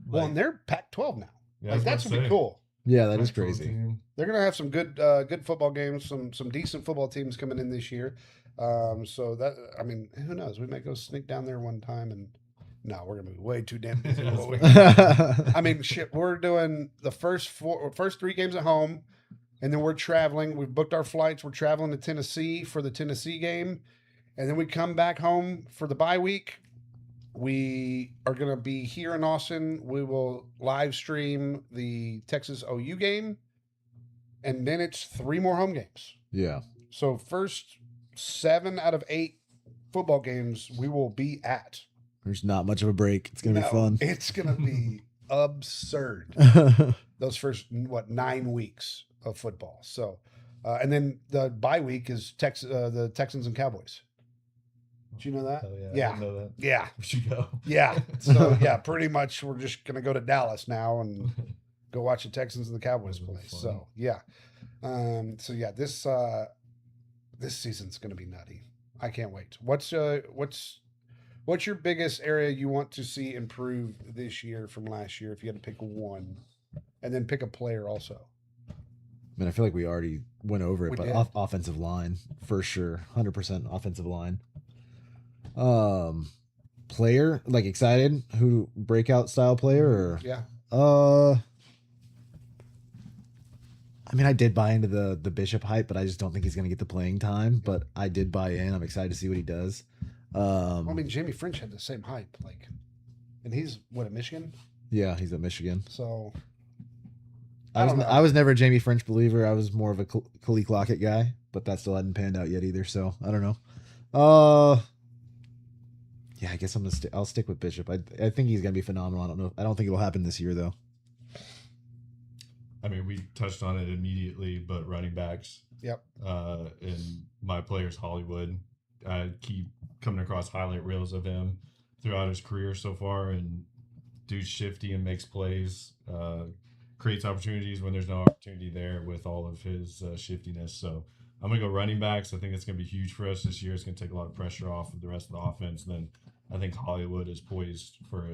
Well, Like, and they're Pac-12 now. yeah, I Like was about that's to gonna be say, cool. Yeah, that is Pac-12 crazy. team. They're gonna have some good football games, some decent football teams coming in this year. So that, I mean, who knows? We might go sneak down there one time, and no, we're gonna be way too damn busy. Yeah, What we- Yeah, I mean, shit, we're doing the first 3 games at home, and then we're traveling. We've booked our flights. We're traveling to Tennessee for the Tennessee game, and then we come back home for the bye week. We are going to be here in Austin. We will live stream the Texas OU game, and then it's 3 more home games. So first 7 out of 8 football games we will be at. There's not much of a break. It's gonna be No, fun. It's going to be absurd. Those first 9 weeks of football. So, and then the bye week is the Texans and Cowboys. Did you know that? Hell yeah. Yeah. I didn't know that. Yeah. We should go. Yeah. So yeah, pretty much we're just gonna go to Dallas now and go watch the Texans and the Cowboys That'll be play. fun. So yeah. So yeah, this season's gonna be nutty. I can't wait. What's your biggest area you want to see improve this year from last year if you had to pick one? And then pick a player also. I mean, I feel like we already went over it, We but did. offensive line for sure, 100% offensive line. Player, like excited, who breakout style player or Yeah. I mean, I did buy into the Bishop hype, but I just don't think he's gonna get the playing time. But I did buy in. I'm excited to see what he does. Well, I mean, Jamie French had the same hype, like, and he's at Michigan. Yeah, he's at Michigan. So I don't know. was never a Jamie French believer. I was more of a Khalil Lockett guy, but that still hadn't panned out yet either. So I don't know. Yeah, I guess I'll stick with Bishop. I think he's gonna be phenomenal. I don't think it'll happen this year though. I mean, we touched on it immediately, but running backs. Yep. And my player's Hollywood. I keep coming across highlight reels of him throughout his career so far, and dude's shifty and makes plays. Creates opportunities when there's no opportunity there with all of his shiftiness. So I'm gonna go running backs. I think it's gonna be huge for us this year. It's gonna take a lot of pressure off of the rest of the offense. And then I think Hollywood is poised for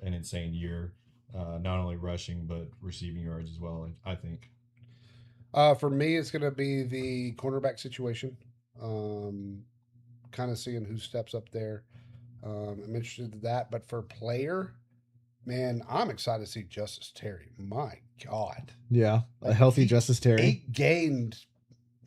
an insane year. Not only rushing but receiving yards as well. I think. for me, it's going to be the cornerback situation. Kind of seeing who steps up there. I'm interested in that. But for player, man, I'm excited to see Justice Terry. My God. Yeah, a Like, healthy he- Justice Terry. He gained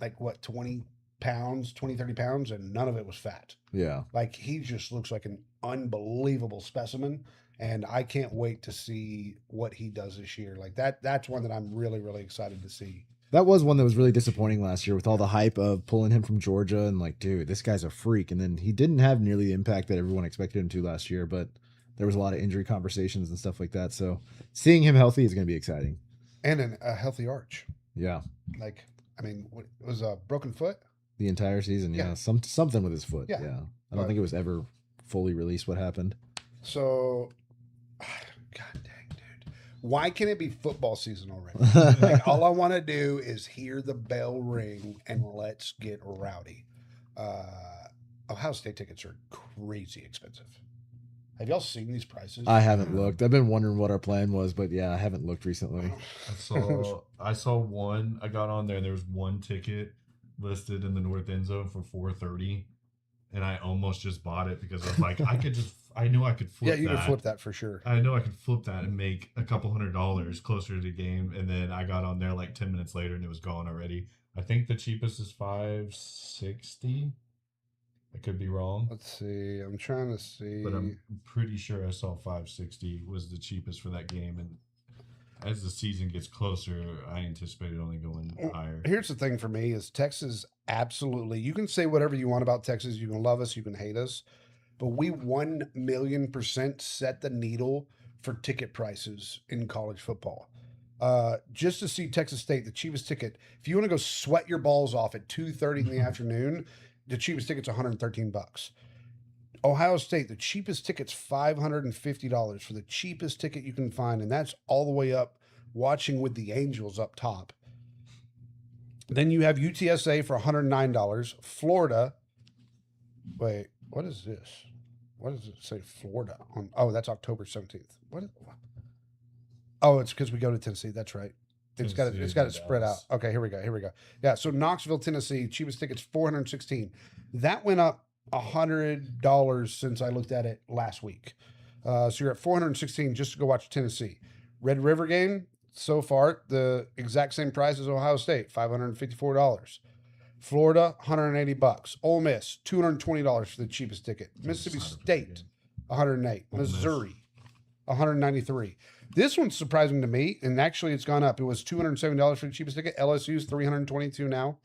like what, 20 pounds, 20, 30 pounds, and none of it was fat. Yeah, Like he just looks like an unbelievable specimen. And I can't wait to see what he does this year. Like that's one that I'm really, really excited to see. that was one that was really disappointing last year with all the hype of pulling him from Georgia and like, dude, this guy's a freak. And then he didn't have nearly the impact that everyone expected him to last year. But there was a lot of injury conversations and stuff like that. So seeing him healthy is going to be exciting. And a healthy arch. Yeah, Like, I mean, what, it was a broken foot. the entire season. Yeah, Yeah. Something with his foot. Yeah. Yeah, I don't think it was ever fully released. What happened? So, God dang, dude. Why can't it be football season already? Like, all I want to do is hear the bell ring and let's get rowdy. Ohio State tickets are crazy expensive. Have y'all seen these prices? I haven't looked. I've been wondering what our plan was, but yeah, I haven't looked recently. I saw one. I got on there and there was one ticket listed in the north end zone for $430, and I almost just bought it because I was like, I knew I could flip Yeah, you that. can flip that for sure. I know I could flip that and make a couple $100 closer to the game, and then I got on there like 10 minutes later and it was gone already. I think the cheapest is $560. I could be wrong, Let's see. I'm trying to see. but I'm pretty sure I saw $560 was the cheapest for that game. And as the season gets closer, I anticipate it only going higher. Here's the thing for me is Texas absolutely. You can say whatever you want about Texas. You can love us, you can hate us, but we 1,000,000% set the needle for ticket prices in college football. Just to see Texas State, the cheapest ticket. If you want to go sweat your balls off at 2:30 in the afternoon, the cheapest ticket's $113. Ohio State, the cheapest ticket's $550 for the cheapest ticket you can find, and that's all the way up watching with the Angels up top. Then you have UTSA for $109. Florida. Wait, what is this? What does it say? Florida on? Oh, that's October 17th. What? Oh, it's because we go to Tennessee. That's right. It's got it spread out. Okay, here we go. Yeah, so Knoxville, Tennessee, cheapest tickets $416. That went up $100 since I looked at it last week. So you're at $416 just to go watch Tennessee. Red River game so far the exact same price as Ohio State, $554. Florida, $180. Ole Miss, $220 for the cheapest ticket. Mississippi State, $108. Missouri, $193. This one's surprising to me, and actually it's gone up. It was $270 for the cheapest ticket. LSU's $322 now.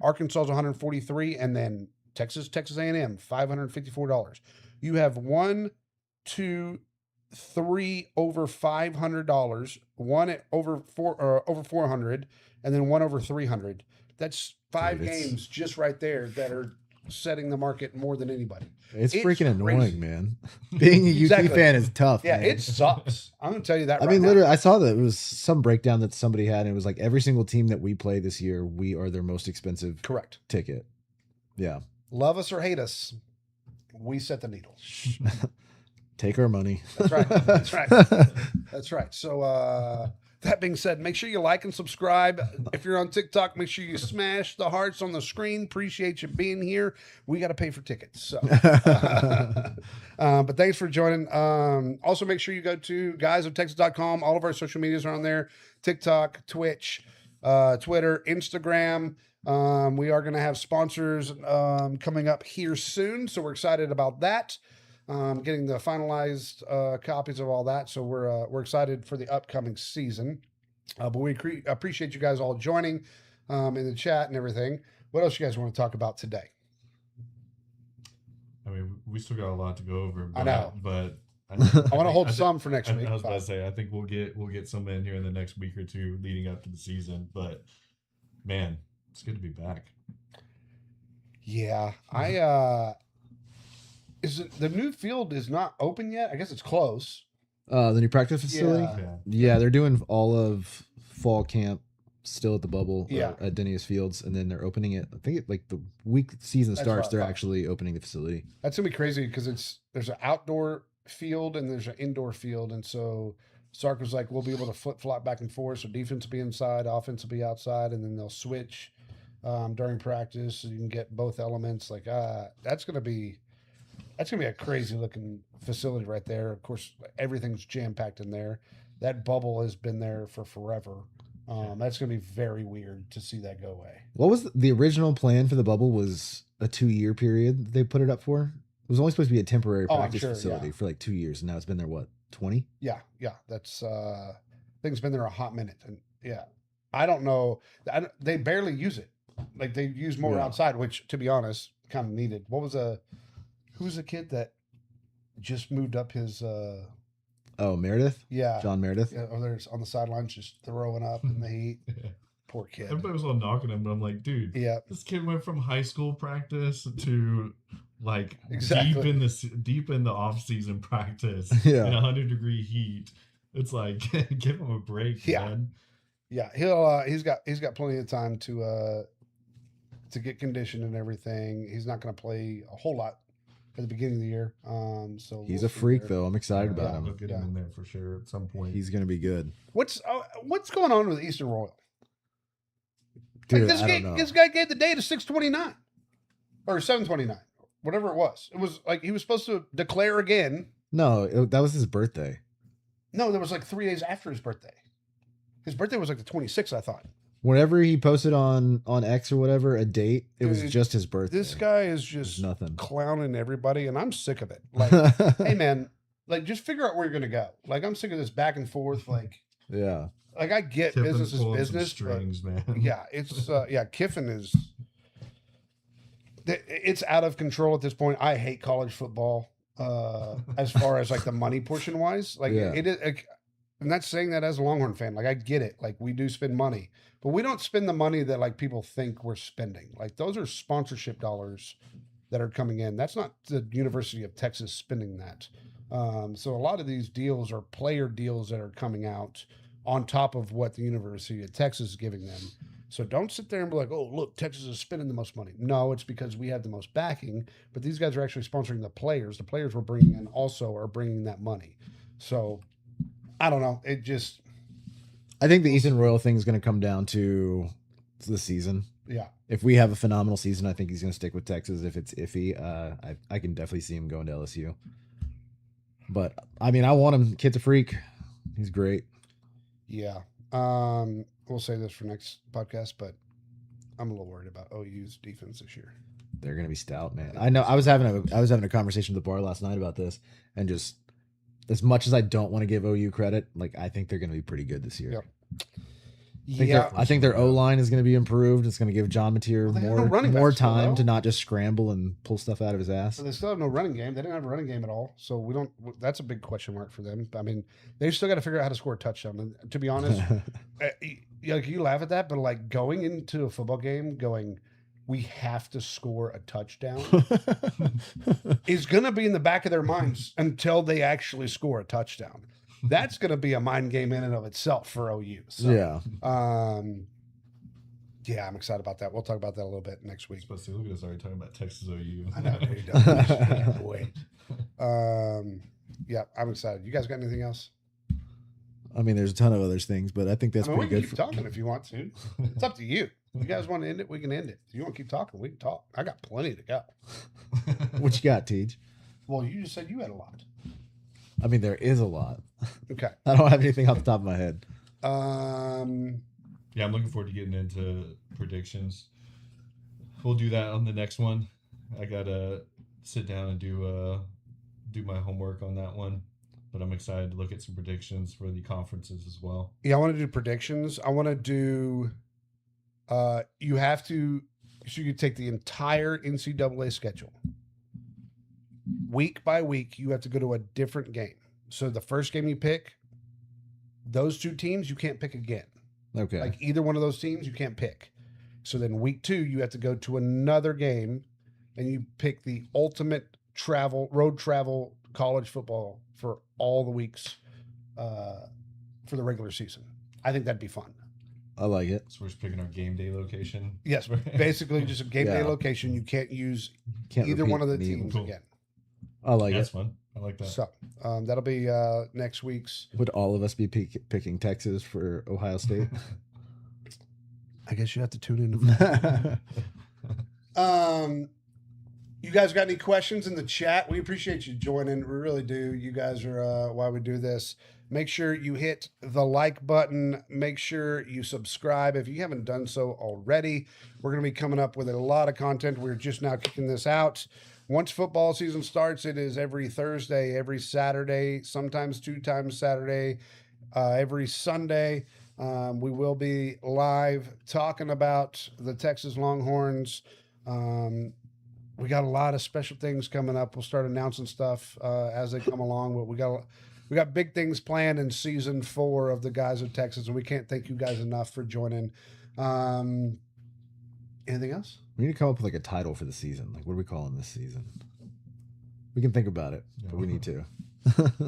Arkansas's $143, and then Texas A&M, $554. You have 1, 2, 3 over $500, one at over $400, and then one over $300. That's 5 games just right there that are setting the market more than anybody. It's freaking crazy. annoying, man. Being a UT fan is tough. Yeah, man. it sucks. I'm gonna tell you that. I mean, literally, I saw that it was some breakdown that somebody had, and it was like every single team that we play this year, we are their most expensive Correct ticket. Yeah. Love us or hate us, we set the needle. Take our money. That's right. That's right. That's right. So that being said, make sure you like and subscribe. If you're on TikTok, make sure you smash the hearts on the screen. Appreciate you being here. We got to pay for tickets. So, but thanks for joining. Also, make sure you go to guysofTexas.com. All of our social medias are on there: TikTok, Twitch, Twitter, Instagram. We are going to have sponsors coming up here soon, so we're excited about that. Getting the finalized copies of all that, so we're excited for the upcoming season. But we appreciate you guys all joining in the chat and everything. What else you guys want to talk about today? I mean, we still got a lot to go over. But, I know, but I want to hold some for next week. I was about to say, I think we'll get some in here in the next week or two leading up to the season. But man, it's good to be back. Yeah, is it the new field is not open yet? I guess it's close. The new practice facility. Yeah, they're doing all of fall camp still at the bubble. At Denny's Fields, and then they're opening it. I think like the week the season starts, they're actually opening the facility. That's gonna be crazy because there's an outdoor field and there's an indoor field, and so Sark was like, we'll be able to flip flop back and forth. So defense will be inside, offense will be outside, and then they'll switch during practice, so you can get both elements. Like that's gonna be a crazy looking facility right there. Of course, everything's jam packed in there. That bubble has been there for forever. That's going to be very weird to see that go away. What was the original plan for the bubble? Was a 2-year period they put it up for? It was only supposed to be a temporary practice facility for like 2 years, and now it's been there what, 20? Yeah. That's I think it's been there a hot minute, and I don't know. They barely use it. Like they use more outside, which to be honest, kind of needed. Who's the kid that just moved up his Meredith? Yeah. John Meredith? Yeah, there's on the sidelines just throwing up in the heat. Poor kid. Everybody was all knocking him, but I'm like, dude, this kid went from high school practice to like deep in the off season practice in 100-degree heat. It's like give him a break, Yeah. man. Yeah, he's got plenty of time to get conditioned and everything. He's not going to play a whole lot at the beginning of the year. So He's we'll a see freak, there. though. I'm excited about They'll him. get Yeah. him in there for sure at some point. He's gonna be good, What's going on with Eastern Royal? dude. Like I don't know. this guy gave the day to 6:29 or 7:29, whatever it was. It was like he was supposed to declare again. No, that was his birthday. No, there was like 3 days after his birthday. His birthday was like the 26th, I thought. Whenever he posted on X or whatever a date, it was Dude, just his birthday. This guy is There's just nothing. clowning everybody, and I'm sick of it. Like, hey man, like just figure out where you're gonna go. Like I'm sick of this back and forth. Like Yeah. I get Kiffin's business is pulling some business, but strings, man. yeah, it's Kiffin is it's out of control at this point. I hate college football as far as like the money portion wise. Like Yeah. it is. Like, I'm not saying that as a Longhorn fan. Like I get it. Like we do spend money, but we don't spend the money that like people think we're spending. Like those are sponsorship dollars that are coming in. That's not the University of Texas spending that. So a lot of these deals are player deals that are coming out on top of what the University of Texas is giving them. So don't sit there and be like, oh, look, Texas is spending the most money. No, it's because we have the most backing, but these guys are actually sponsoring the players. The players we're bringing in also are bringing that money. So I don't know. It just, I think the Ethan Royal thing is going to come down to the season. yeah. If we have a phenomenal season, I think he's going to stick with Texas. If it's iffy, I can definitely see him going to LSU. But I mean, I want him. Kid's a freak. He's great. Yeah. We'll say this for next podcast, but I'm a little worried about OU's defense this year. They're going to be stout, man. I know. I was having a conversation with the bar last night about this, and just as much as I don't want to give OU credit, like I think they're going to be pretty good this year. Yep. I think their O line is going to be improved. It's going to give John Mateer Well, they have no running more backs, though, time though. to not just scramble and pull stuff out of his ass. So they still have no running game. They didn't have a running game at all. So we don't. That's a big question mark for them. I mean, they still got to figure out how to score a touchdown. And to be honest, like you laugh at that, but like going into a football game, going, we have to score a touchdown is going to be in the back of their minds until they actually score a touchdown. That's going to be a mind game in and of itself for OU. So, Yeah. yeah, I'm excited about that. We'll talk about that a little bit next week. Supposed to look at us already talking about Texas OU. I know. He does. Can't wait. Yeah, I'm excited. You guys got anything else? I mean, there's a ton of other things, but I think that's I mean, we pretty can good. keep talking if you want to. It's up to you. If you guys want to end it, we can end it. If you want to keep talking, we can talk. I got plenty to go. What you got, Teej? Well, you just said you had a lot. I mean, there is a lot. Okay. I don't have anything off the top of my head. Yeah, I'm looking forward to getting into predictions. We'll do that on the next one. I gotta sit down and do my homework on that one. But I'm excited to look at some predictions for the conferences as well. Yeah, I want to do predictions. I want to do. You have to. So you take the entire NCAA schedule. Week by week, you have to go to a different game. So the first game you pick, those two teams you can't pick again. Okay. Like either one of those teams you can't pick. So then week 2, you have to go to another game, and you pick the ultimate road travel college football for all the weeks for the regular season. I think that'd be fun. I like it. So we're just picking our game day location. Yes, basically just a game day Yeah. location. You can't use Can't either repeat one of the me. teams Cool. again. I like That's it. fun. I like that. So that'll be next week's. Would all of us be picking Texas for Ohio State? I guess you have to tune in. You guys got any questions in the chat? We appreciate you joining. We really do. You guys are why we do this. Make sure you hit the like button. Make sure you subscribe if you haven't done so already. We're going to be coming up with a lot of content. We're just now kicking this out. Once football season starts, it is every Thursday, every Saturday, sometimes 2 times Saturday, every Sunday. We will be live talking about the Texas Longhorns. We got a lot of special things coming up. We'll start announcing stuff as they come along, but we got big things planned in season 4 of the Guys of Texas, and we can't thank you guys enough for joining. Anything else? We need to come up with like a title for the season. Like, what are we calling this season? We can think about it, but we need to.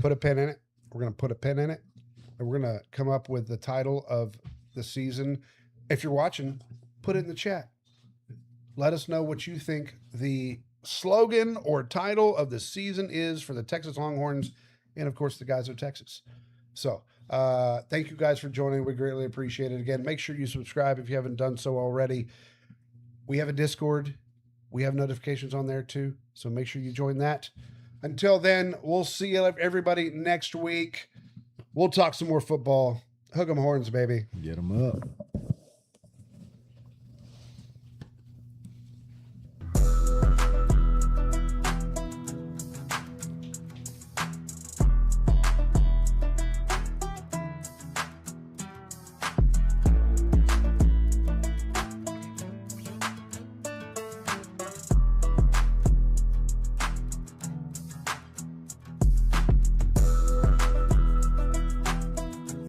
Put a pin in it. We're gonna put a pin in it. and we're going to come up with the title of the season. If you're watching, put it in the chat. Let us know what you think the slogan or title of the season is for the Texas Longhorns and, of course, the Guys of Texas. So thank you guys for joining. We greatly appreciate it. Again, make sure you subscribe if you haven't done so already. We have a Discord. We have notifications on there too. So make sure you join that. Until then, we'll see you everybody next week. We'll talk some more football. Hook 'em horns, baby. Get them up.